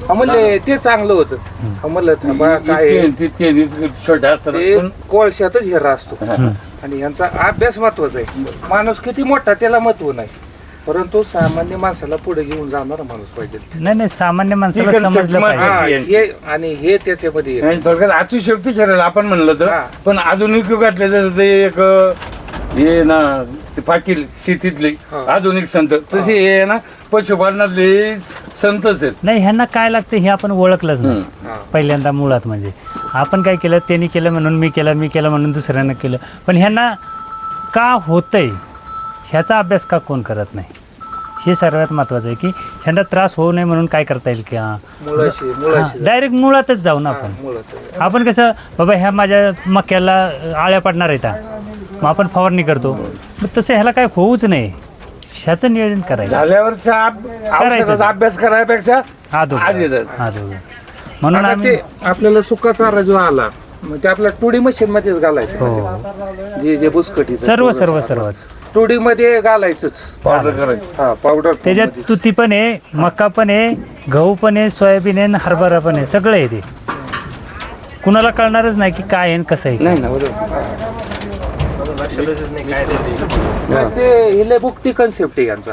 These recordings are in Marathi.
म्हणले ते चांगलं होतं म्हणलं थांबा काय छोट्या असतात ते कोळशातच हिरा असतो आणि यांचा अभ्यास महत्वाचा आहे. माणूस किती मोठा त्याला महत्व नाही, परंतु सामान्य माणसाला पुढे घेऊन जाणारा माणूस पाहिजे. नाही सामान्य माणसाला इकडचं समजलं मत पाहिजे. हे आणि हे त्याच्यामध्ये येतं. आणि थोडक्यात अतिशयोक्ती ठरेल आपण म्हणलं तर. हा. पण आधुनिक युगातले जसं ते एक हे ना ते पाटील शेतीतले हा. आधुनिक संत तसे हे ना पशुपालनातले संतच आहेत. नाही ह्यांना काय लागतं हे आपण ओळखलंच नाही हा. पहिल्यांदा मुळात. म्हणजे आपण काय केलं, त्यांनी केलं म्हणून मी केलं म्हणून दुसऱ्यानं केलं, पण ह्यांना का होतंय ह्याचा अभ्यास का कोण करत नाही हे सर्वात महत्वाचं आहे. की ह्यांना त्रास होऊ नये म्हणून काय करता येईल की मुळाशी डायरेक्ट मुळातच जाऊ ना आपण. मुळात आपण कसं बाबा ह्या माझ्या मक्याला आळ्या पडणार आहेत मग आपण फवारणी करतो, मग तसं ह्याला काय होऊच नाही ह्याचं नियोजन करायचं. झाल्यावरचा औषधाचा अभ्यास करायपेक्षा आज येतात. म्हणून आता आम्ही ते आपल्याला सुका चारा जो आला मग ते आपल्या टोडी मशीन मध्येच घालायचं. हो जे बुसकटी सर्वच टोडी मध्ये घालायचंच पावडर करायचं. हा पावडर त्याच्यात तुती पण आहे, मका पण आहे, गहू पण आहे, सोयाबीन आहे, हरभरा पण आहे, सगळं आहे ते. कुणाला कळणारच नाही की काय आहे आणि कसं आहे. नाही ना बरोबर. ते हिले बुकटी कन्सेप्ट आहे यांचा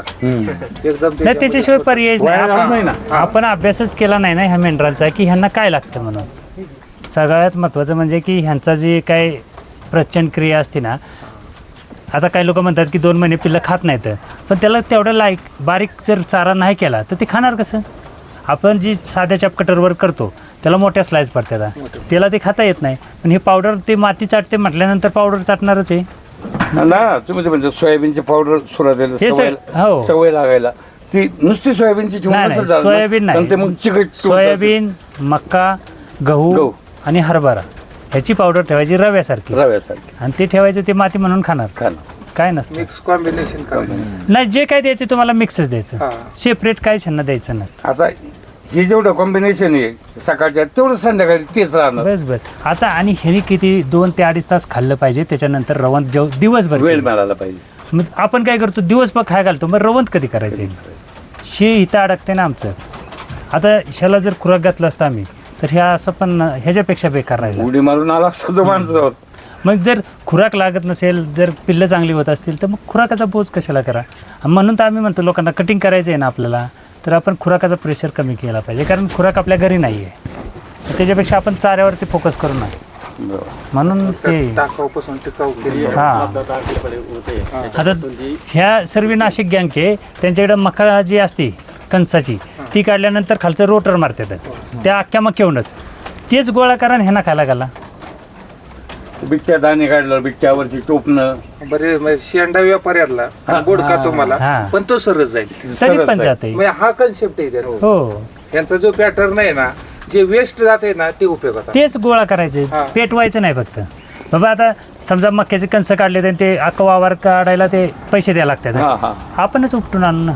एकदम नाही त्याच्याशिवाय पर्यायच वाया जात नाही नाही. ना. आपण अभ्यासच केला नाही ना ह्या मेंढरांचा की ह्यांना काय लागतं म्हणून. सगळ्यात महत्त्वाचं म्हणजे की ह्यांचा जी काय प्रचन क्रिया असते ना, आता काही लोक म्हणतात की 2 महिने पिल्लं खात नाहीत, पण त्याला तेवढं बारीक जर चारा नाही केला तर ते खाणार कसं. आपण जी साध्या चपकटरवर करतो त्याला मोठ्या स्लाइस पडतात, त्याला ते खाता येत नाही. पण हे पावडर ते माती चाटते म्हटल्यानंतर पावडर चाटणारच आहे ना. तुम्ही म्हणजे सोयाबीनची पावडर सुरुवातीला हे हो सवय लागायला ती नुसती सोयाबीनची ठेवून नाही, नसेल नाही, चालणार. सोयाबीन पण ते नाही. मग चिकट सोयाबीन, मका, गहू आणि हरभरा ह्याची पावडर ठेवायची रव्यासारखी रव्यासारखी आणि ते ठेवायचं ते माती म्हणून खाणार. काय नसतं. मिक्स कॉम्बिनेशन करायचं. नाही जे काय द्यायचं तुम्हाला मिक्सच द्यायचं, हा. सेपरेट काहीच ह्यांना द्यायचं नसतं. आता हे जेवढं कॉम्बिनेशन आहे सकाळच्या तेवढं संध्याकाळी तेच राहणार. बस आता आणि ह्यानी किती 2 ते 2.5 तास खाल्लं पाहिजे, त्याच्यानंतर रवंत दिवसभर वेळ केली. मिळाला पाहिजे. मग आपण काय करतो दिवसभर खाय घालतो, मग रवंत कधी करायचं. शे इथं अडकते ना आमचं. आता ह्याला जर खुराक घातलं असतं आम्ही तर ह्या असं पण ह्याच्यापेक्षा बेकार राहिलं. उडी मारून आला असता तो माणसं होत. मग जर खुराक लागत नसेल, जर पिल्लं चांगली होत असतील तर मग खुराकाचा बोज कशाला करा. म्हणून तर आम्ही म्हणतो लोकांना कटिंग करायचं आहे ना आपल्याला, तर आपण खुराकाचा प्रेशर कमी केला पाहिजे, कारण खुराक आपल्या घरी नाही आहे. त्याच्यापेक्षा आपण चाऱ्यावरती फोकस करू ना. म्हणून ते टाकाऊपासून टिकाऊ केली. आता ह्या सर्व नाशिक गँग आहे, त्यांच्याकडे मका जी असते कणसाची ती काढल्यानंतर खालचं रोटर मारतात त्या अख्ख्या मक्याहूनच, तेच गोळा करा आणि ह्यांना खायला घाला. बिट्ट्या दाणे काढलं, बिट्ट्यावरची टोपणं बरे शेंडा व्यापाऱ्याला गोड का तुम्हाला हा. पण तो सरस जाईल. तरी पण जाते. म्हणजे हा कन्सेप्ट आहे त्याचा. हो यांचा जो पॅटर्न आहे ना, जे वेस्ट जाते ना ते उपयोगात. तेच गोळा करायचे, हा. पेटवायचं नाही फक्त. बाबा आता समजा मक्याचे कणसं काढले तर ते अख्खा वावर काढायला ते पैसे द्यायला लागतात. आपणच उपटून आणू ना,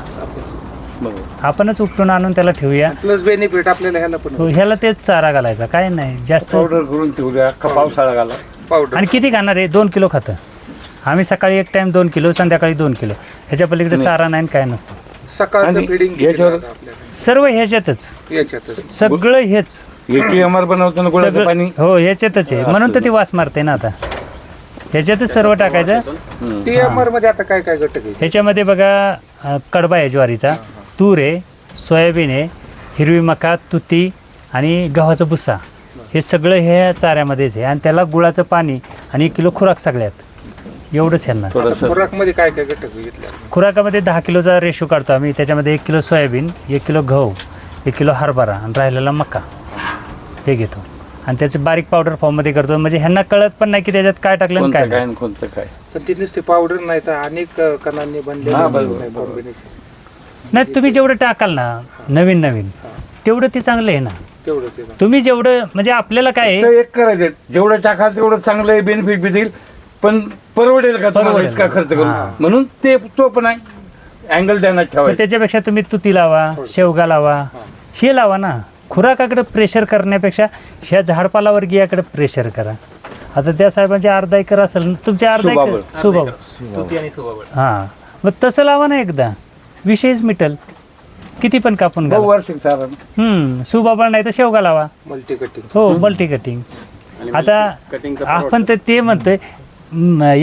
आपणच उपटून आणून त्याला ठेवूया. प्लस बेनिफिट आपल्याला ह्याला पण हो, ह्याला तेच चारा घालायचा, काय नाही जास्त. पावडर करून ठेवूया, पावसाळा घाला. पावडर आणि किती खाणार आहे? 2 किलो खातं आम्ही. सकाळी एक टाइम 2 किलो, संध्याकाळी 2 किलो. ह्याच्या पलीकडे चारा नाही काय नसतं. सकाळचं आणि फिडिंग याच्यावर सर्व ह्याच्यातच, याच्यातच सगळं हेच ATMR बनवताना गुळाचं सगळं. पाणी हो ह्याच्यातच आहे, म्हणून तर ती वास मारते ना. आता ह्याच्यातच सर्व टाकायचं. TMR मध्ये आता काय काय घटक आहे? ह्याच्यामध्ये बघा कडबा आहे ज्वारीचा, तूर आहे, सोयाबीन आहे, हिरवी मका, तुती आणि गव्हाचा भुसा, हे सगळं ह्या चाऱ्यामध्येच आहे. आणि त्याला गुळाचं पाणी आणि 1 किलो खुराक सगळ्यात, एवढंच ह्यांना. खुराक मध्ये काय काय घटक घेतले? खुराकामध्ये 10 किलोचा रेशो काढतो आम्ही. त्याच्यामध्ये 1 किलो सोयाबीन, 1 किलो गहू, 1 किलो हरभरा आणि राहिलेला मका हे घेतो. आणि त्याचे बारीक पावडर फॉर्ममध्ये करतो, म्हणजे ह्यांना कळत पण नाही की त्याच्यात काय टाकलं आणि काय नाही. कोणतं काय. पण ती नुसती पावडर नाही तर अनेक कणांनी हा, बनलेलं बरोबर. कॉम्बिनेशन. नाही तुम्ही जेवढं टाकाल ना नवीन तेवढं ते चांगलं आहे ना. तेवढं ते तुम्ही जेवढं म्हणजे आपल्याला काय आहे, तर एक करायचं, जेवढं टाकाल तेवढं चांगलं आहे, बेनिफिट बी देईल, पण परवडेल का तुम्हाला परवडेल. इतका खर्च करून. हा. म्हणून तो पण आहे अँगल ध्यानात तर ठेवायचा. त्याच्यापेक्षा तुम्ही तुती लावा, शेवगा लावा, हे लावा ना. खुराकाकडे प्रेशर करण्यापेक्षा ह्या झाडपालावर्गीयाकडे प्रेशर करा. आता त्या साहेबांचे 1/2 एकर असेल, तुमचे 1/2 एकर सुबाबळ, हां, मग तसं लावा ना एकदा, विषयच मिटल. किती पण कापून घाला. बहुवार्षिक चारा सुबाबळ नाही तर शेवगा लावा. Multi cutting. हो, मल्टी कटिंग. आता आपण तर ते म्हणतोय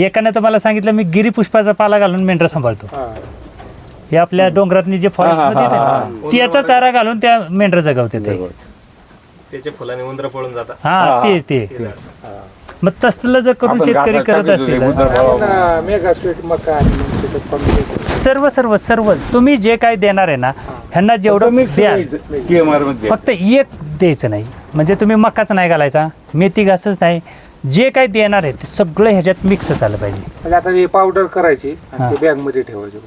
एकाने तर मला सांगितलं मी गिरीपुष्पाचा पाला घालून मेंढरा सांभाळतो. हे आपल्या डोंगरातनी जे फॉरेस्ट मध्ये येते, त्याचा चारा घालून त्या मेंढरा जगवते ते. त्याचे फुलाने उंदर पळून जातात. हा, ते मग तसलं जर करून शेतकरी करत असतील, मेगा स्वीट मका आणि मग त्याच्यात combination. सर्व तुम्ही जे काय देणार आहे ना, ह्यांना जेवढं द्याल, फक्त एक द्यायचं नाही. म्हणजे तुम्ही मकाच नाही घालायचा, मेथी घासच नाही, जे काय देणार आहे ते सगळं ह्याच्यात मिक्स झालं पाहिजे. म्हणजे आता हे पावडर करायची आणि ते बॅग मध्ये ठेवायची.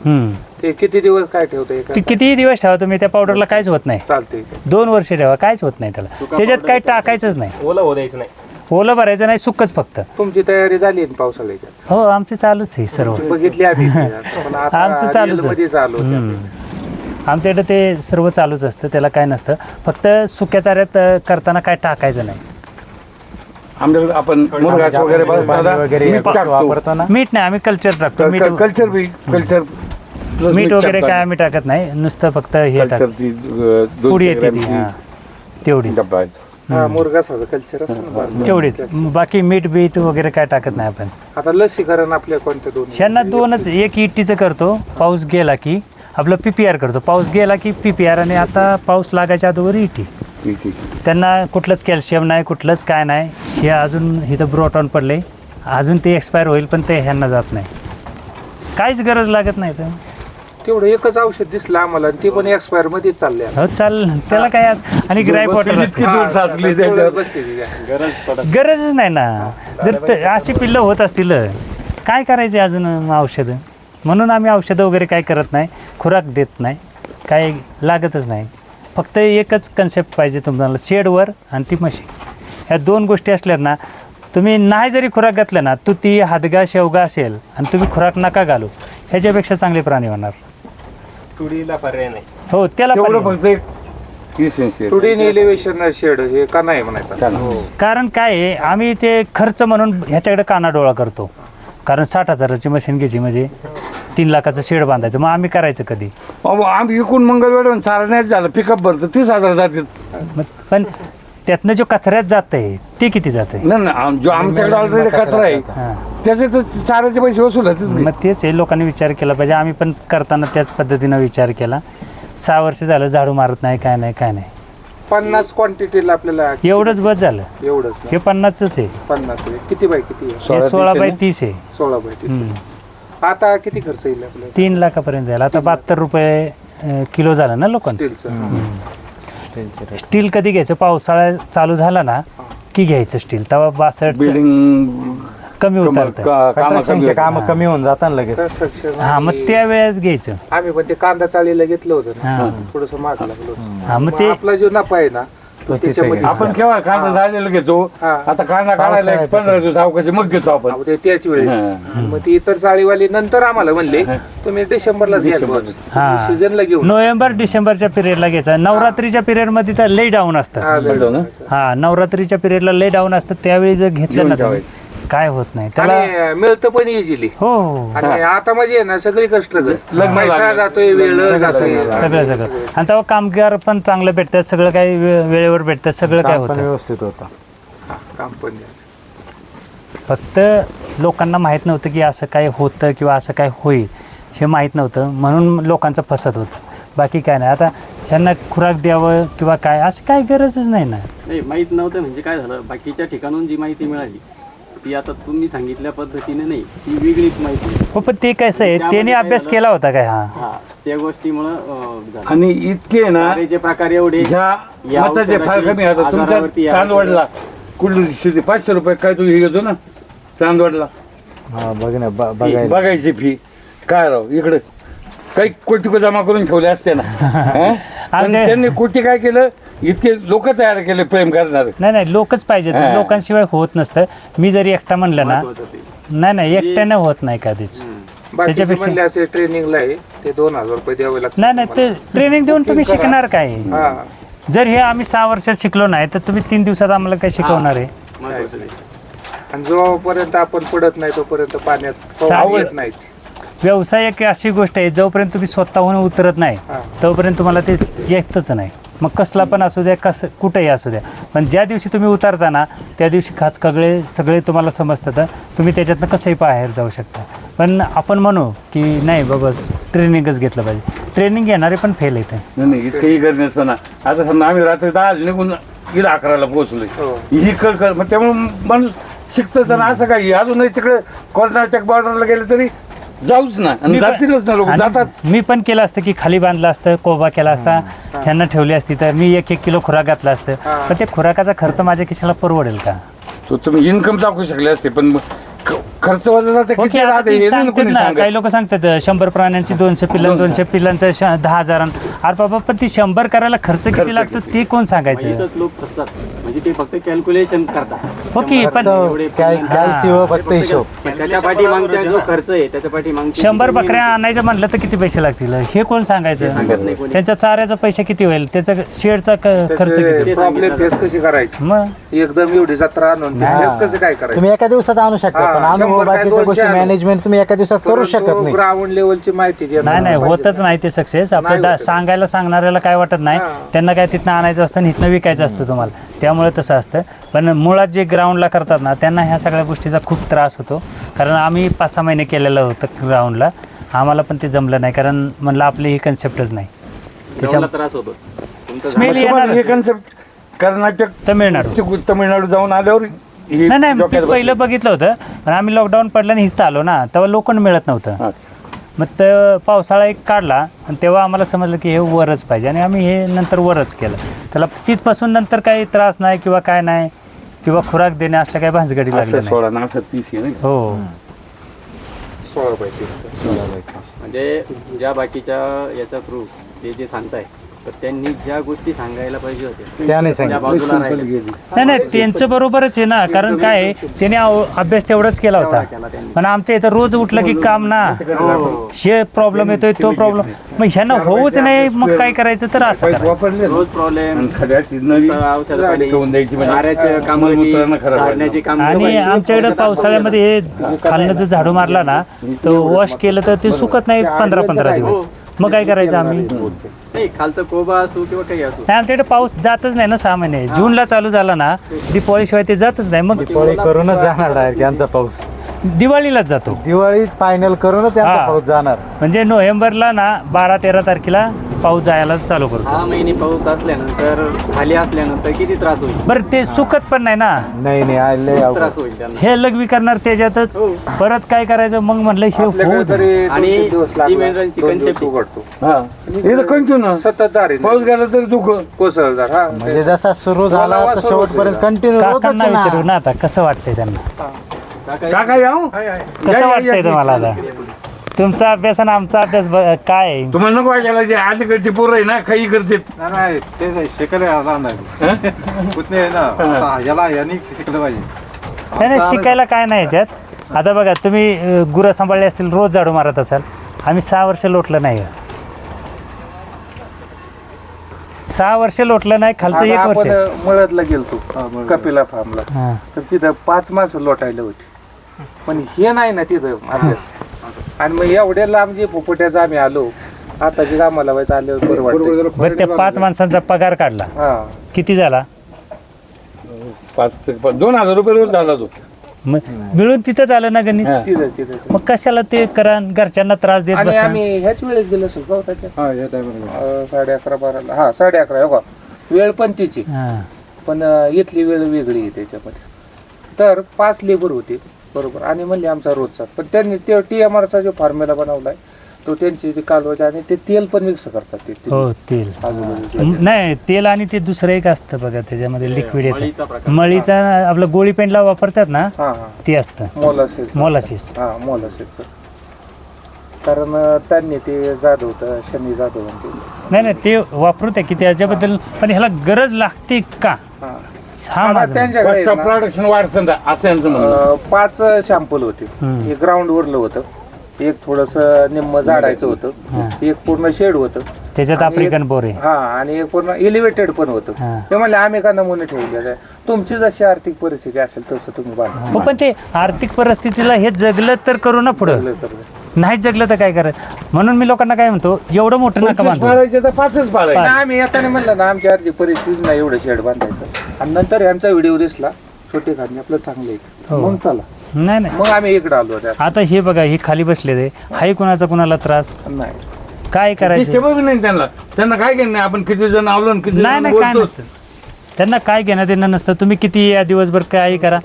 ते किती दिवस काय ठेवता ते कितीही दिवस ठेवा तुम्ही, त्या पावडरला काहीच होत नाही. चालते. 2 वर्ष ठेवा, काहीच होत नाही त्याला. त्याच्यात काही टाकायचंच नाही, ओलं होऊ द्यायचं नाही. ओलं भरायचं नाही, सुकच फक्त. तुमची तयारी झाली ना पावसाळ्याच्या? हो, आमची चालूच आहे सर्व. बघितली आधी पण आता आमचं चालूच आहे. मध्ये चालू होतं. आमच्याकडे ते सर्व चालूच असतं, त्याला काय नसतं. फक्त सुक्या चाऱ्यात करताना काय टाकायचं नाही. आमच्याकडे आपण मुरघास वगैरे वापरतो ना, मीठ नाही, आम्ही कल्चर टाकतो. कल्चर मीठ वगैरे काय आम्ही टाकत नाही, नुसतं फक्त हे टाकतो. पुडी येते ती, तेवढी मुरघासाचं कल्चर असतं. तेवढीच, बाकी मीठ बीठ वगैरे काय टाकत नाही आपण. आता लसीकरण आपल्या कोणत्या 2? ह्यांना 2च, एक इटीचं करतो पाऊस गेला की, आपलं PPR करतो पाऊस गेला की PPR, आणि आता पाऊस लागायच्या अगोदर इटी. त्यांना कुठलंच कॅल्शियम नाही, कुठलंच काय नाही. हे अजून इथं ब्रोटॉन पडले, अजून ते एक्सपायर होईल, पण ते ह्यांना जात नाही, काहीच गरज लागत नाही. तर तेवढं एकच औषध दिसलं आम्हाला, आणि ते पण एक्सपायर मध्ये चालले. हो, चाल, त्याला काय आणि ग्राय वॉटर गरजच नाही ना. जर अशी पिल्लं होत असतील काय करायचे अजून औषधं? म्हणून आम्ही औषधं वगैरे काय करत नाही, खुराक देत नाही, काय लागतच नाही. फक्त एकच कन्सेप्ट पाहिजे तुम्हाला, शेडवर आणि ती म्हशी. ह्या 2 गोष्टी असल्या ना, तुम्ही नाही जरी खुराक घातलं ना, तुती हादगा शेवगा असेल आणि तुम्ही खुराक नका घालू, ह्याच्यापेक्षा चांगले प्राणी होणार. तुडीला पर्याय नाही. हो, त्याला फक्त एलिव्हेशन शेड हे का नाही म्हणायचं. कारण काय आहे, आम्ही ते खर्च म्हणून ह्याच्याकडे कानाडोळा करतो. कारण 60,000ची मशीन घ्यायची म्हणजे 3 लाखाचं शेड बांधायचं, मग आम्ही करायचं कधी? आम्ही इकून मंगळवेळ चारा नाही झालं, पिकअप भरतं 30,000 जातात. पण त्यातनं जो कचऱ्यात जात आहे ते किती जात आहे? नाही, जो आमच्याकडे ऑलरेडी कचरा आहे त्याचे तर चाराचे पैसे वसूल होते. मग तेच आहे, लोकांनी विचार केला पाहिजे. आम्ही पण करताना त्याच पद्धतीनं विचार केला. 6 वर्ष झालं झाडू मारत नाही, काय नाही. 50 क्वांटिटीला आपल्याला एवढंच बस झालं. एवढंच हे 50च आहे. 50 किती बाय किती आहे? हे 16 बाय 30 आहे. 16 बाय 30. आता किती खर्च येईल आपल्याला? 3 लाखापर्यंत जाईल. आता 72 रुपये किलो झालं ना लोकांना. स्टील कधी घ्यायचं? पावसाळा चालू झाला ना की घ्यायचं स्टील, तेव्हा 62 बिल्डिंग कमी उतरतं, काम कमी होऊन जातात लगेच. हा, मग त्या वेळेस घ्यायचं. आम्ही पण ते कांदा चाळीला घेतलं होतं ना, थोडस महाग लागलं होतं. हा, मग ते आपला जो नफा आहे ना तो त्याच्यामध्ये आपण केव्हा कांदा झालेला घेतो, आता कांदा काढायला 15 दिवस अवकाशी मग घेतो आपण. त्याच वेळेस. मग ती इतर चाळीवाली नंतर आम्हाला म्हणले तुम्ही डिसेंबरलाच घ्या, सीझनला घेऊन. नोव्हेंबर डिसेंबरच्या पिरियडला घ्यायचा. नवरात्रीच्या पिरियड मध्ये तर लय डाऊन असतं. हा, नवरात्रीच्या पिरियडला लय डाऊन असतं, त्यावेळी जर घेतलं ना तुम्ही, काय होत नाही त्याला. आणि मिळतं पण इझिली. हो, आणि आता म्हणजे ना सगळी कष्ट पैसा जातोय, वेळ जातोय, सगळं. आणि तेव्हा कामगार पण चांगलं भेटतात, सगळं काही वेळेवर भेटतात, सगळं काय होतं, व्यवस्थित होतं. काम पण. फक्त लोकांना माहीत नव्हतं की असं काय होतं किंवा असं काय होईल, हे माहीत नव्हतं, म्हणून लोकांचं फसत होतं. बाकी काय नाही. आता ह्यांना खुराक द्यावं किंवा काय असं काय गरजच नाही ना. नाही, माहीत नव्हतं म्हणजे काय झालं, बाकीच्या ठिकाणून जी माहिती मिळाली ती आता तुम्ही सांगितल्या पद्धतीने नाही, ती वेगळीच माहिती. हो, पण ते कसं आहे, त्याने अभ्यास केला होता काय? हा, त्या गोष्टीमुळं. आणि इतके ना प्रकार एवढे ह्या मताचे फार कमी आता. तुमच्या चांदवडला कुठली 500 रुपये काय तू हे घेतो ना चांदवडला, बघायची फी काय राव, इकडे काही कोटी जमा करून ठेवले असते ना. पण त्यांनी कोटी काय केलं, इतके लोक तयार केले प्रेम करणार. नाही, लोकच पाहिजे, लोकांशिवाय होत नसतं. मी जरी एकटा म्हणलं ना, नाही एकट्याने होत नाही कधीच. त्याच्यापेक्षा ट्रेनिंगला आहे ते 2000 रुपये द्यावे लागतात. नाही, ते ट्रेनिंग देऊन तुम्ही शिकणार काय? जर हे आम्ही 6 वर्षात शिकलो नाही तर तुम्ही 3 दिवसात आम्हाला काय शिकवणार आहे? आणि जोपर्यंत आपण पडत नाही तोपर्यंत पाण्यात येत नाही. व्यवसाय एक अशी गोष्ट आहे जोपर्यंत तुम्ही स्वतःहून उतरत नाही हा. तोपर्यंत तुम्हाला ते येतच नाही. मग कसला पण असू द्या, कसं कुठेही असू द्या, पण ज्या दिवशी तुम्ही उतरता ना त्या दिवशी खास सगळे तुम्हाला समजतात, तुम्ही त्याच्यातनं कसंही बाहेर जाऊ शकता. पण आपण म्हणू की नाही बाबा ट्रेनिंगच घेतलं पाहिजे, ट्रेनिंग घेणारे पण फेल येते. नाही इतकंही गरजेचं पण आता समजा आम्ही रात्री 10 निघून इथं 11ला पोहोचलोय. हो. ही कर मग त्यामुळे माणूस शिकतं तर असं काही अजूनही तिकडे कर्नाटक बॉर्डरला गेलं तरी जाऊच ना आणि जातीलच ना लोक जातात. मी पण केलं असतं की खाली बांधलं असतं, कोबा केला असता, ह्यांना ठेवली असती तर मी 1-1 किलो खुराक घातला असतं. पण ते खुराकाचा खर्च माझ्या खिशाला परवडेल का? तो तुम्ही इन्कम टाकू शकले असते पण खर्च वजा जाते ओके, किती आता राहते ती हे नाही सांगतात कोणी ना, सांगत. काही लोक सांगतात 100 प्राण्यांची 200 पिल्लं, 200 पिल्लांचं 10,000. अरे बाबा पण ती 100 करायला खर्च खर्च किती लागतो किती? ते कोण सांगायचं? इथंच लोक फसतात. म्हणजे ते फक्त कॅल्क्युलेशन करतात. ओके, पण फक्त हिशोब. त्याच्या पाठी मागचा जो खर्च आहे त्याच्या पाठी मागची 100 बकऱ्या आणायचं म्हटलं तर किती पैसे लागतील हे कोण सांगायचं? सांगत नाही कोणी. त्यांच्या चाऱ्याचा पैसे किती होईल, त्याचा शेडचा खर्च किती? प्रॉब्लेम फेस कशी करायची, मग एकदम एवढी जत्रा आणून फेस कसं काय करायचं. तुम्ही एका दिवसात आणू शकता, हा, पण अनुभव 100 काय बाकीच्या 200 गोष्टी आणू. मॅनेजमेंट तुम्ही एका दिवसात करू शकत नाही. ग्राउंड लेवलची माहिती देणं नाही पाहिजे. होतच नाही ते सक्सेस. नाही आपलं होत. सांगायला सांगणाऱ्याला काय वाटत नाही, हा. त्यांना काय तिथनं आणायचं असतं आणि इथनं विकायचं असतं तुम्हाला, त्यामुळे तसं असतं. पण मुळात जे ग्राउंडला करतात ना त्यांना ह्या सगळ्या गोष्टीचा खूप त्रास होतो. कारण आम्ही 5-6 महिने केलेलं होतं ग्राउंडला, आम्हाला पण ते जमलं नाही कारण म्हणलं आपली ही कन्सेप्टच नाही. ग्राउंडला त्रास होतो. तुमचं स्मेल तुम्हाला हे येणार कन्सेप्ट कर्नाटक तमिळनाडू. तमिळनाडू जाऊन आल्यावर हे नाही मी डोक्यात पहिलं बघितलं होतं, पण आम्ही लॉकडाऊन पडल्याने इथं आलो ना तेव्हा लोखंड मिळत नव्हतं. बसलं. मग ते पावसाळा एक काढला आणि तेव्हा आम्हाला समजलं की हे वरच पाहिजे आणि आम्ही हे नंतर वरच केलं. त्याला तिथपासून नंतर काही त्रास नाही किंवा काय नाही किंवा खुराक देणे असल्या काही भानगडी असं लागल्या नाही. 16 ना असं 30 आहे नाही. हो 16 पैकी. म्हणजे ज्या बाकीच्या याचा थ्रू ते जे सांगताय तर त्यांनी ज्या गोष्टी सांगायला पाहिजे होत्या त्या नाही त्या सांगितलं. बाजूला राहिल्या. नाही नाही त्यांचं बरोबरच आहे ना, कारण काय आहे, त्याने अभ्यास तेवढाच केला होता. केला त्यांनी. पण आमच्या इथं रोज उठलं की काम ना, हे प्रॉब्लेम येतोय तो प्रॉब्लेम, मग ह्यांना होऊच नाही मग काय करायचं तर असं पैसे करायचं. वापरले ना. रोज प्रॉब्लेम आणि खड्या नवी औषध पाणी ठेवून द्यायची म्हणजे चाऱ्याचं काम मूत्रनं खराब व्हायला. झाडण्याची काम आणि आमच्याकडे पावसाळ्यामध्ये हे खालनं जर झाडू मारला ना तर वॉश केलं तर ते सुकत नाही 15-15 दिवस. मग काय करायचं आम्ही? नाही खालचं कोबा असो किंवा काही असो. नाही, आमच्याकडे पाऊस जातच नाही ना 6 महिने. जूनला चालू झाला ना दिवाळीशिवाय ते जातच नाही. मग दिवाळी करूनच जाणार डायरेक्ट यांचा पाऊस. दिवाळीलाच जातो. दिवाळी फायनल करूनच यांचा हा. पाऊस जाणार. म्हणजे नोव्हेंबरला ना 12-13 तारखेला पाऊस जायला चालू करतो. 6 महिने पाऊस असल्यानंतर खाली असल्यानंतर किती त्रास होईल? बरं ते सुकत पण नाही ना, नाही नाही लय खूप अवघड. त्रास होईल त्यांना. हे लघवी करणार त्याच्यातच हो. परत काय करायचं मग म्हणलं हे आपल्याकडे होऊ तरी दे. 2-3 आणि दिवस जी लागला, मेंढरांची 2 दिवस concept आहे. उघडतो. हा इथं कंटिन्यू सततधार आहे. पाऊस गेला तरी दुःख कोसळदार. हा म्हणजे जसा सुरू झाला बोलावा तर सुरू शेवटपर्यंत होईल. कंटिन्यू काकांना विचारू ना आता कसं वाटतंय त्यांना, काका या हो. कसं वाटतंय तुम्हाला आता? तुमचा अभ्यास आणि आमचा अभ्यास काय आहे? तुम्हाला नको वाटायला जे अलीकडची पोरं आहे ना काही करते नाही ते शिकले नाही कुठ नाही ना आता याला यांनी शिकलं पाहिजे. नाही नाही शिकायला काय नाही याच्यात. आता बघा तुम्ही गुरं सांभाळले असतील, रोज झाडू मारत असाल. आम्ही 6 वर्ष लोटलं नाही. 6 वर्ष लोटलं नाही, खालचं 1 वर्ष. आपण मळदला गेलतो कपिला फार्मला, हा. तर तिथं 5 माणसं लोटायला होती. पण हे नाही ना तिथं अभ्यास. आणि मग एवढ्या लांब जे पोपट्याचं आम्ही आलो, आता जे कामाला व्हायचं आल्यावर बरं वाटतं. बरं त्या 5 माणसांचा पगार काढला हा किती झाला? 2,000 रुपये रोज झाला तो. मग मिळून तिथंच आलं ना गणित. हा. तिथंच. मग कशाला ते करा, घरच्यांना त्रास देत आणि बसा. आम्ही ह्याच वेळेस गेलो असो का त्याच्या हा या टायमाला 11:30-12ला. हा 11:30 हो का, वेळ पण तिची, हा. पण इथली वेळ वेगळी आहे त्याच्यामध्ये. तर 5 लेबर होते बरोबर, आणि म्हणले आमचा रोजचा. पण त्यांनी ते TMRचा जो फॉर्म्युला बनवलाय तो त्यांची जे कालवाचे, आणि ते तेल पण मिक्स करतात ते हो तेल. आजूबाजूचे. नाही तेल आणि ते दुसरं एक असतं बघा त्याच्यामध्ये लिक्विड मळीचा येतं. प्रकार. मळीचा आपलं गोळी पेंडला वापरतात ना हा हा ते असतं मोलासेस. मोलासिस. हा मोलासेसचं. कारण त्यांनी ते जाधव होतं, शनी जाधव आणि ते. नाही नाही ते वापरत आहे की त्याच्याबद्दल, पण ह्याला गरज लागते का? हा. हा आता माझा. त्यांच्याकडे आहे ना, प्रोडक्शन वाढतं ना, असं यांचं म्हणणं. 5 शॅम्पल होते. हम्म. एक ग्राउंड वरलं होतं, एक थोडस निम्म झाडायचं होतं, हा. एक पूर्ण शेड होतं, त्याच्यात आणि आफ्रिकन बोर आहे. हा, आणि एक पूर्ण एलिव्हेटेड पण होतं. हा. ते म्हणले आम्ही का नमुने ठेवले, तुमची जशी आर्थिक परिस्थिती असेल तसं तुम्ही बांधा. हो पण ते आर्थिक परिस्थितीला हे जगलं तर करू ना पुढं. जगलं तर. नाहीच जगलं तर काय करायचं. म्हणून मी लोकांना काय म्हणतो, एवढं मोठं नका 25 बांधू. पाळायचे तर 5च पाळायचे. नाही, आम्ही येताना म्हणलं ना आमची अर्धी परिस्थिती नाही एवढं शेड बांधायचं, आणि नंतर यांचा व्हिडिओ दिसला छोटे खाणे आपलं चांगलं आहे, हो. मग चला, नाही नाही, मग आम्ही इकडे आलो त्यात. आता हे बघा, हे खाली बसले ते, हाही कुणाचा कुणाला त्रास, नाही काय करायचं. डिस्टर्ब नाही त्यांना काय घेणं नाही. आपण किती जण आवलो किती नाही जण नाही, काय बोलतो. नसतं त्यांना, काय घेणं देणं नसतं. तुम्ही किती या दिवसभर काही करा,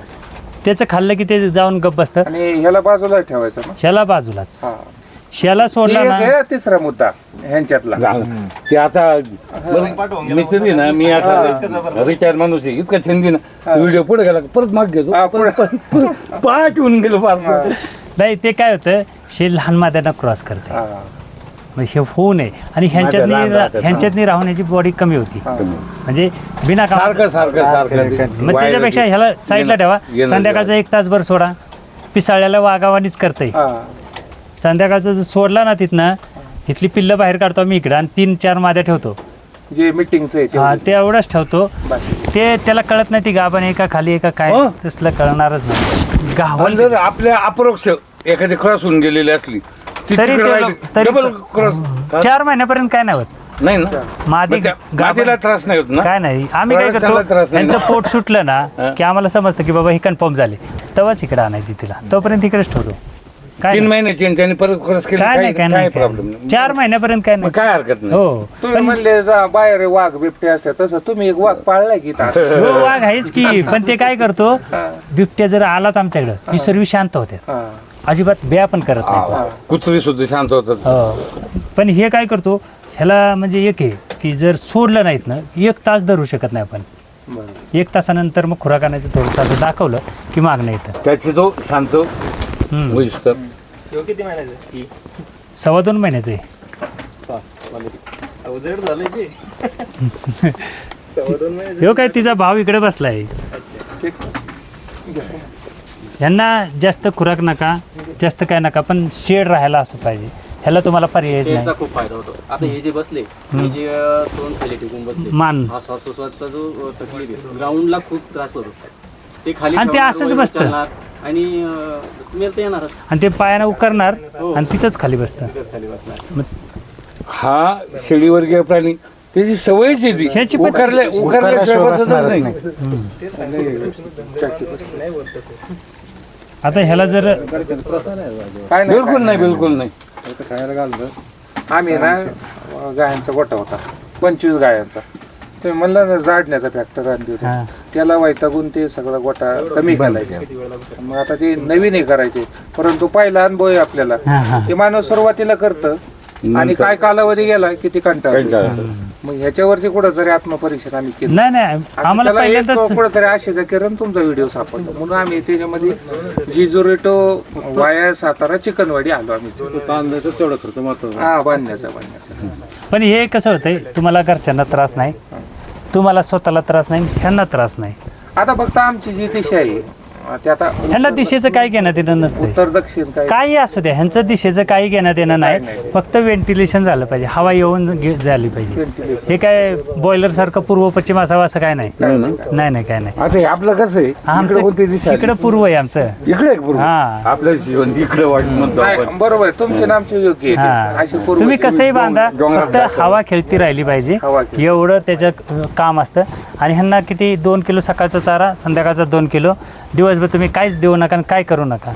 त्याचं खाल्लं की ते जाऊन गप बसतं. आणि ह्याला बाजूला ठेवायचं ना. ह्याला बाजूलाच, हा. ह्याला सोडला ते ना. एक आहे तिसरा मुद्दा ह्यांच्यातला. झालं. ते आता मी तरी ना, मी आता रिटायर माणूस आहे, इतका छंदी ना, व्हिडिओ पुढे गेला का परत माग घेतो, हा, पुढं. पाठ होऊन गेलो फार. नाही, ते काय होतं, हे लहान माद्यांना क्रॉस करते, हा. म्हणजे हे होऊ नये. आणि लहान राहतात, ह्यांच्यातनी राहून ह्याची बॉडी कमी होती, हा. म्हणजे बिना सारखं सारखं सारखं मग त्याच्यापेक्षा ह्याला साईडला ठेवा. येणं- संध्याकाळचा 1 तासभर सोडा, पिसाळ्याला वागावानीच करतंय. हा. संध्याकाळचं जर सोडला ना तिथनं, इथली पिल्लं बाहेर काढतो आम्ही इकडं, आणि 3-4 माद्या ठेवतो. जे मिटिंगचं आहे हा, तेवढं. ते एवढंच ठेवतो. बाकी. ते त्याला कळत नाही ती गाभण एका खाली एका काय, हो. तसलं कळणारच नाही. गावल पण जर आपल्या अपरोक्ष एखादी क्रॉस होऊन गेलेली असली ती तरी तिकडे ते राहिली, लोक- तरी डबल क्रॉस 4 महिन्यापर्यंत काय नाही होत. नाही ना. मादी मग त्या- गाभण- मादीला त्रास नाही होत ना. काय नाही, आम्ही काय प्रवाशाला त्रास करतो, नाही ना. त्यांचं पोट सुटलं ना हा. की आम्हाला समजतं की बाबा ही कन्फर्म झाली, तेव्हाच इकडे आणायची तिला, तोपर्यंत इकडेच ठेवतो. काय 3 नाही. महिन्याची आणि त्यांनी परत क्रॉस केली, काय नाही, काय नाही, प्रॉब्लेम नाही. 4 महिन्यापर्यंत काय मग नाही. काय हरकत नाही. हो, तुम्ही म्हणले जा बाहेर वाघ बिबटे असतात, तसं तुम्ही एक वाघ पाळलाय की इथं? हो, वाघ आहेच की, पण ते काय करतो, बिबट्या जर आलाच आमच्याकडं ही सर्व शांत होते, हा. अजिबात ब्या पण करत नाही. कुत्री सुद्धा शांत होतात. हो, पण हे काय करतो, ह्याला म्हणजे एक आहे की जर सोडलं नाहीत ना, 1 तास धरू शकत नाही आपण. बरं. 1 तासानंतर मग खुराक आणायचं थोडंसं असं दाखवलं की मागणं येतं. त्याची तो शांत हम्म. होईस्तर. ह्यो किती महिन्याचं की 2.25 महिन्याचं आहे. अवजड झालं की 2.25 महिन्याचं. ह्यो काय तिचा भाव इकडे बसलाय. यांना जास्त खुराक नका, जास्त काय नका, पण शेड राहायला असं पाहिजे. ह्याला तुम्हाला पर्याय नाही. शेडचा खूप फायदा होतो. आता हे जे बसले, हे जे तोंड खाली टिकून बसले, मान. हा श्वासोश्वासचा जो तकलीफ आहे, ग्राउंडला खूप त्रास होतो. ते खाली आणि ते ठेवणार, असंच वर बसतं. उचलणार, आणि स्मेल तर येणारच. आणि ते पायानं उकरणार आणि तिथंच खाली बसतं. तिथेच खाली बसणार. हा शेळीवर्गीय प्राणी त्याची सवयच आहे ती. ह्याची पण- उकरल्याशिवाय बसतच नाही. आता ह्याला जर काय नाही, बिलकुल नाही, बिलकुल नाही. खायला घाललं. आम्ही ना गायांचा गोठा होता 25 गायांचा. तुम्ही म्हणलं ना जाडण्याचा फॅक्टर आणली होती, हा. त्याला वैतागून ते सगळा गोठा कमी करायचे. मग आता ते नवीनही करायचे, परंतु पहिला अनुभव आहे आपल्याला. हा, हा. ते माणूस सुरुवातीला करतं आणि काय कालावधी गेला किती कंटाळा. कंटाळा. मग ह्याच्यावरती कुठं जरी आत्मपरीक्षण आम्ही केलं. नाही नाही, आम्हाला पहिल्यांदाच कुठंतरी आशेचा किरण तुमचा व्हिडिओ सापडला, म्हणून आम्ही त्याच्यामध्ये जिजोरेटो वाया सातारा चिकनवाडी आलो आम्ही. बांधायचं तेवढं खर्च महत्वाचा. हा, बांधण्याचा. पण हे कसं होतंय, तुम्हाला घरच्यांना त्रास नाही, तुम्हाला स्वतःला त्रास नाही, ह्यांना त्रास नाही. आता फक्त आमची जी दिशा आहे ते आता ह्यांना दिशेचं काही घेणं देणं नसतंय. उत्तर दक्षिण काय काही असू द्या, ह्यांचं दिशेचं काही घेणं देणं नाही. नाही. फक्त व्हेंटिलेशन झालं पाहिजे, हवा येऊन झाली पाहिजे. ventilation. हे काय बॉयलर सारखं पूर्व पश्चिम असावं असं काय नाही. नाही ना. नाही काय नाही. आता हे आपलं कसं आहे, इकडे कोणती दिशा आमचं आली? इकडं पूर्व आहे आमचं. इकडे आहे पूर्व. हा. आपलं जीवन इकडे वाटत म्हणतो नाही, आपण. बरोबर आहे. तुमचे नामचे योग्य आहे ते. हा, अशी पूर्व तुम्ही कसंही बांधा, डोंगरात फक्त जायचं. हवा खेळती राहिली पाहिजे, हवा खेळती. एवढं त्याचं काम असतं. आणि ह्यांना किती 2 किलो सकाळचा चारा, संध्याकाळचा 2 किलो, दिवसभर तुम्ही काहीच देऊ नका आणि काय करू नका,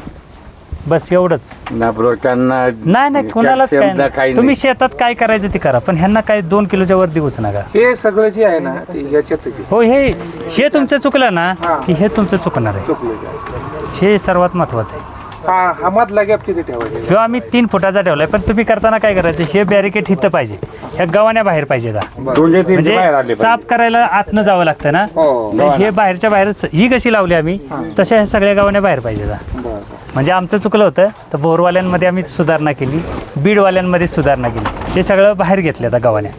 बस एवढंच. ना बरोबर त्यांना नाही कुणालाच काय calcium ला नाही. काही तुम्ही शेतात काय करायचं ते करा, पण ह्यांना काय 2 किलोच्या वर देऊच नका. हे सगळं जे आहे ना ते याच्यातच आहे. हो, हे तुमचं चुकलं ना हा. की हे तुमचं चुकणार आहे. चुकलं ते. हे सर्वात महत्वाचं आहे. हा मधला गॅप किती ठेवायचा? किंवा आम्ही 3 फुटाचा ठेवलाय, पण तुम्ही करताना काय करायचं, हे बॅरिकेड हिथं पाहिजे, ह्या गव्हाण्या बाहेर पाहिजे का, 2-3 म्हणजे बाहेर आले साफ करायला आतनं जावं लागतं ना. हो. हे बाहेरच्या बाहेरच ही कशी लावली आम्ही, तशा ह्या सगळ्या गव्हाण्या बाहेर पाहिजे का. बरं. म्हणजे आमचं चुकलं होतं, तर बोरवाल्यांमध्ये आम्ही सुधारणा केली, बीडवाल्यांमध्ये सुधारणा केली, ते सगळं बाहेर घेतलं आता गव्हाण्या.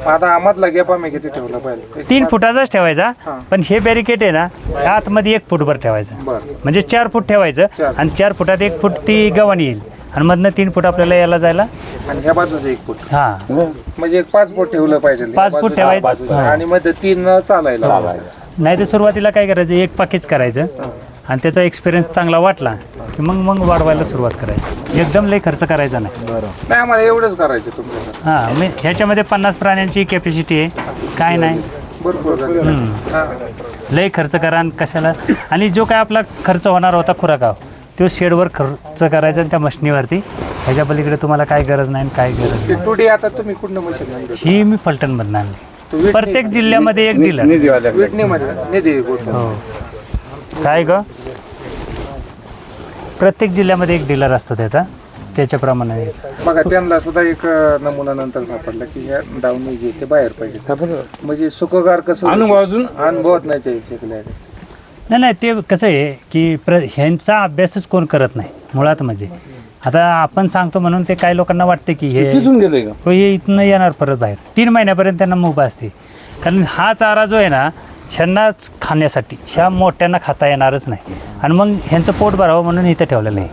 आता मधला गॅप आम्ही किती ठेवला पाहिजे? 3 फुटाचाच ठेवायचा, हा. पण हे बॅरिकेड आहे ना आतमध्ये 1 फूटभर ठेवायचं, बरं. म्हणजे 4 फूट ठेवायचं. 4. आणि 4 फुटात 1 फूट ती गव्हाणी येईल, आणि मधनं 3 फूट आपल्याला यायला जायला. आणि ह्या बाजूचं 1 फूट, हा, म्हणजे 5 फूट ठेवलं पाहिजे. 5 फूट ठेवायचं. आणि मध्ये 3 चालायला. नाही तर सुरुवातीला काय करायचं, 1 पाकीच करायचं, आणि त्याचा एक्सपिरियन्स चांगला वाटला की मग वाढवायला सुरुवात करायची. एकदम लई खर्च करायचा नाही. नाही आम्हाला एवढंच करायचं तुमच्याकडे. हां मी ह्याच्यामध्ये 50 प्राण्यांची कॅपॅसिटी आहे, काय नाही. भरपूर झालं. हा. लई खर्च करा आणि कशाला. आणि जो काय आपला खर्च होणार होता खुराकाव तो शेडवर खर्च करायचा आणि त्या मशनीवरती. ह्याच्या पलीकडे तुम्हाला काय गरज नाही आणि काय गरज ते नाही. टुडे आता तुम्ही कुठनं मशीन आणलं? ही मी फलटणमधून आणली. प्रत्येक जिल्ह्यामध्ये एक डीलर. विटणीमध्ये निधी गोठा. हो काय ग, प्रत्येक जिल्ह्यामध्ये एक डीलर असतो त्याच्याप्रमाणे. बघा त्यांना सुद्धा एक नमुना नंतर सापडला की ह्या डावणी जे ते बाहेर पाहिजे. म्हणजे सुखगार कसं अनुभवत नाही ते शिकले. नाही ते कसं आहे की ह्यांचा अभ्यासच कोण करत नाही मुळात. म्हणजे आता आपण सांगतो म्हणून ते काही लोकांना वाटते की हे इथनं येणार परत बाहेर. 3 महिन्यापर्यंत त्यांना मुभा असते. कारण हा चारा जो आहे ना ह्यांनाच खाण्यासाठी, ह्या मोठ्यांना खाता येणारच नाही. आणि मग ह्यांचं पोट भरावं म्हणून इथं ठेवलेलं नाही.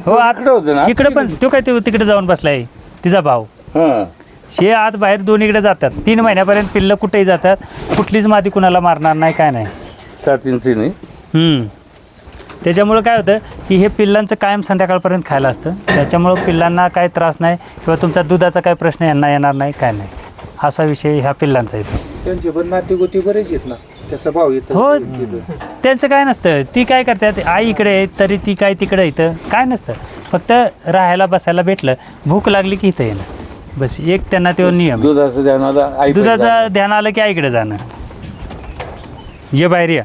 हो इकडे पण तो काय तिकडे जाऊन बसलाय तिचा भाव. हे आत बाहेर दोन्हीकडे जातात. 3 महिन्यापर्यंत पिल्लं कुठेही जातात. कुठलीच माती कुणाला मारणार नाही, काय नाही. 7 इंची नाही. त्याच्यामुळं काय होतं की हे पिल्लांचं कायम संध्याकाळपर्यंत खायला असतं. त्याच्यामुळं पिल्लांना काय त्रास नाही किंवा तुमचा दुधाचा काय प्रश्न यांना येणार नाही, काय नाही. असा विषय ह्या पिल्लांचा येतो. त्यांचे पण नाती गोती बरेच आहेत ना, त्याचा भाव येतो. हो त्यांचं काय नसतं. ती काय करतात, आई इकडे आहे तरी ती काय तिकडे येतं, काय नसतं. फक्त राहायला बसायला भेटलं, भूक लागली की इथं येणं, बस एक त्यांना तो नियम. दुधाचं ध्यान आलं की आईकडे जाणं, ये बाहेर या.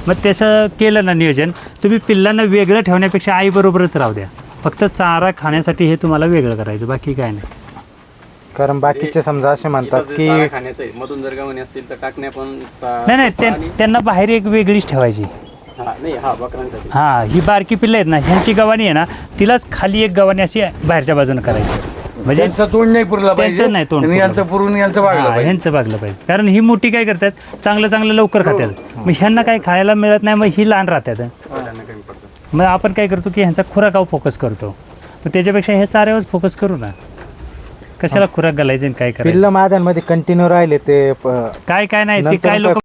मग तसं केलं ना नियोजन, तुम्ही पिल्लांना वेगळं ठेवण्यापेक्षा आईबरोबरच राहू द्या. फक्त चारा खाण्यासाठी हे तुम्हाला वेगळं करायचं, बाकी काय नाही. कारण बाकीचे समजा असे म्हणतात की खाण्याचं आहे, मधून जर गव्हाणी असतील तर टाकण्या पण नाही त्यांना बाहेर एक वेगळीच ठेवायची. बकरांसाठी. हां ही बारकी पिल्लं आहेत ना, ह्यांची गव्हाणी आहे ना, तिलाच खाली एक गव्हाणी अशी बाहेरच्या बाजूने करायची. म्हणजे तोंड नाही पुरला त्यांचं नाही तोंड यांचं पुरून यांचं वागलं पाहिजे. ह्यांचं वागलं पाहिजे. कारण ही मोठी काय करतात, चांगलं लवकर खातात. मग ह्यांना काही खायला मिळत नाही, मग ही लहान राहतात. मग आपण काय करतो की ह्यांचा खुराकावर फोकस करतो. मग त्याच्यापेक्षा हे चाऱ्यावरच फोकस करू ना. कशाला खुराक घालायचे आणि काय करायचं. पिल्लं मैदानमध्ये कंटिन्यू राहिले ते काय नाही ते नंतर काय लोक